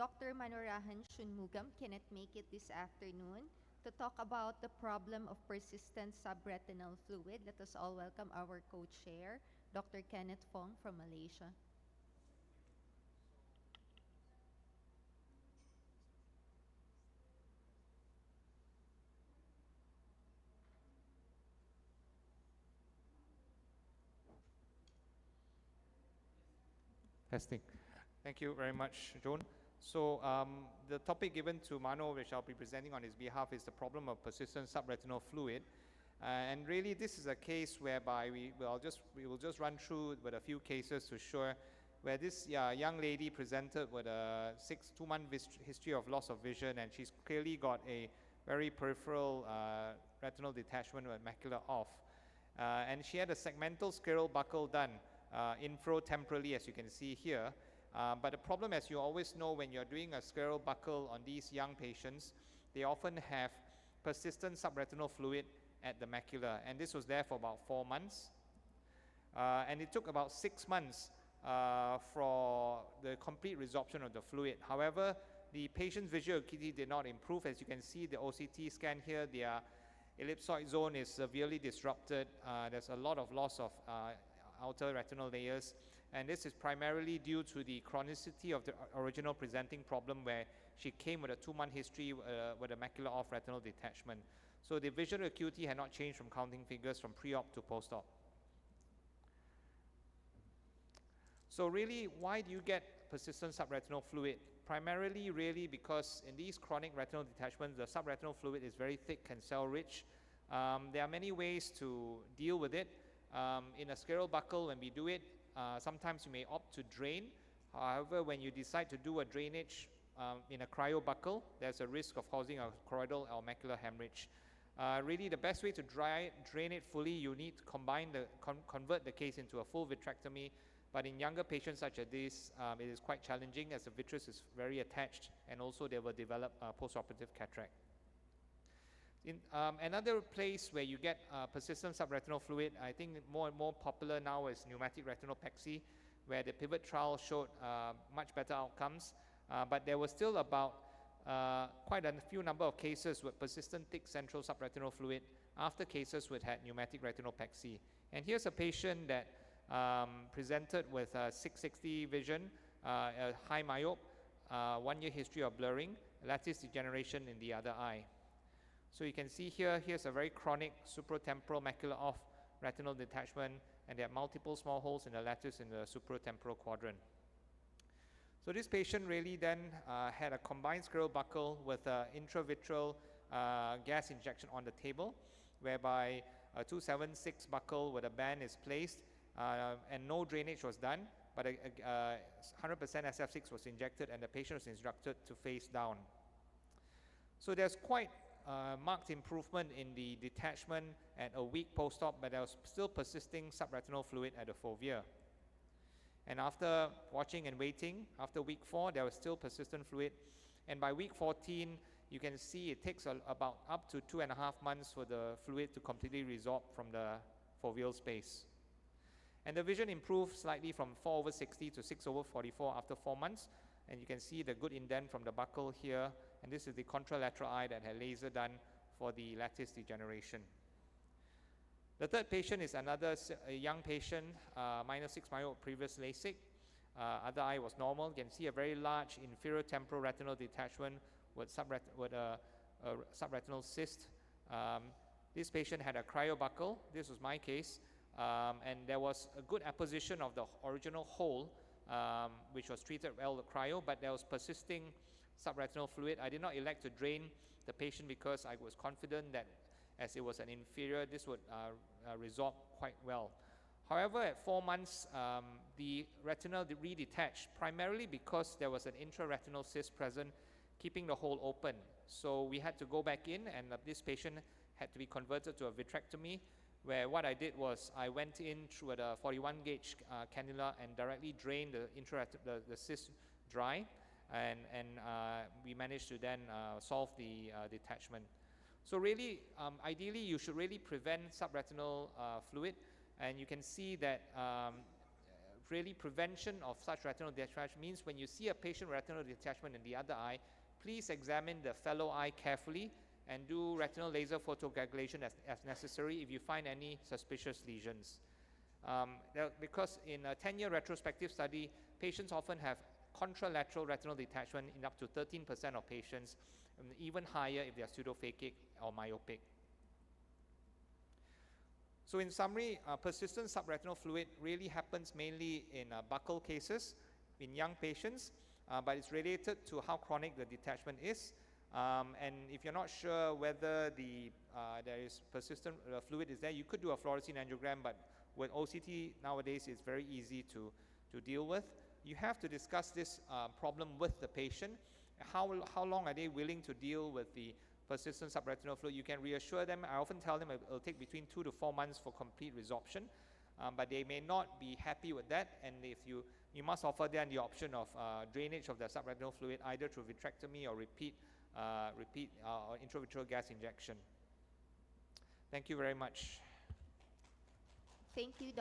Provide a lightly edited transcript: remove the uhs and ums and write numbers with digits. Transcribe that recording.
Dr. Manorahan Shunmugam cannot make it this afternoon to talk about the problem of persistent subretinal fluid. Let us all welcome our co-chair, Dr. Kenneth Fong from Malaysia. Testing. Thank you very much, Joan. So the topic given to Mano, which I'll be presenting on his behalf, is the problem of persistent subretinal fluid. And really, this is a case whereby we will just run through with a few cases to show where this young lady presented with a 2-month history of loss of vision, and she's clearly got a very peripheral retinal detachment with macula off. And she had a segmental scleral buckle done infratemporally, as you can see here. But the problem, as you always know, when you're doing a scleral buckle on these young patients, they often have persistent subretinal fluid at the macula, and this was there for about 4 months. And it took about 6 months for the complete resorption of the fluid. However, the patient's visual acuity did not improve. As you can see, the OCT scan here, their ellipsoid zone is severely disrupted. There's a lot of loss of outer retinal layers, and this is primarily due to the chronicity of the original presenting problem, where she came with a 2-month history with a macula off retinal detachment. So the visual acuity had not changed from counting figures from pre-op to post-op. So really, why do you get persistent subretinal fluid? Primarily really because in these chronic retinal detachments, the subretinal fluid is very thick and cell-rich. There are many ways to deal with it. In a scleral buckle, when we do it, sometimes you may opt to drain. However, when you decide to do a drainage in a cryo buckle, there's a risk of causing a choroidal or macular hemorrhage. Really, the best way to drain it fully, you need to convert the case into a full vitrectomy. But in younger patients such as this, it is quite challenging, as the vitreous is very attached, and also they will develop postoperative cataract. Another place where you get persistent subretinal fluid, I think more and more popular now, is pneumatic retinopexy, where the pivot trial showed much better outcomes. But there was still about quite a few number of cases with persistent thick central subretinal fluid after cases which had pneumatic retinopexy. And here's a patient that presented with 660 vision, a high myope, 1-year history of blurring, lattice degeneration in the other eye. So you can see here, here's a very chronic supratemporal macula off retinal detachment, and there are multiple small holes in the lattice in the supratemporal quadrant. So this patient really then had a combined scleral buckle with intravitreal gas injection on the table, whereby a 276 buckle with a band is placed, and no drainage was done, but 100% SF6 was injected, and the patient was instructed to face down. So there's quite marked improvement in the detachment at a week post-op, but there was still persisting subretinal fluid at the fovea. And after watching and waiting, after week 4, there was still persistent fluid. And by week 14, you can see it takes about up to 2.5 months for the fluid to completely resorb from the foveal space. And the vision improved slightly from 4/60 to 6/44 after 4 months. And you can see the good indent from the buckle here. And this is the contralateral eye that had laser done for the lattice degeneration. The third patient is another young patient, -6 myope, previous LASIK. Other eye was normal. You can see a very large inferior temporal retinal detachment with a subretinal cyst. This patient had a cryobuckle. This was my case. And there was a good apposition of the original hole, which was treated well with cryo, but there was persisting subretinal fluid. I did not elect to drain the patient because I was confident that as it was an inferior, this would resorb quite well. However, at 4 months, the retina redetached, primarily because there was an intraretinal cyst present, keeping the hole open. So we had to go back in, and this patient had to be converted to a vitrectomy, where what I did was I went in through a 41 gauge cannula and directly drained the cyst dry, and we managed to then solve the detachment. So really, ideally, you should really prevent subretinal fluid, and you can see that really prevention of such retinal detachment means when you see a patient with retinal detachment in the other eye, please examine the fellow eye carefully and do retinal laser photocoagulation as necessary if you find any suspicious lesions. Because in a 10-year retrospective study, patients often have contralateral retinal detachment in up to 13% of patients, and even higher if they are pseudophakic or myopic. So in summary, persistent subretinal fluid really happens mainly in buccal cases in young patients, but it's related to how chronic the detachment is. And if you're not sure whether there is persistent fluid is there, you could do a fluorescein angiogram, but with OCT nowadays it's very easy to deal with. You have to discuss this problem with the patient. How long are they willing to deal with the persistent subretinal fluid? You can reassure them. I often tell them it'll take between 2 to 4 months for complete resorption, but they may not be happy with that, and if you must offer them the option of drainage of the subretinal fluid either through vitrectomy or repeat intravitreal gas injection. Thank you very much. Thank you,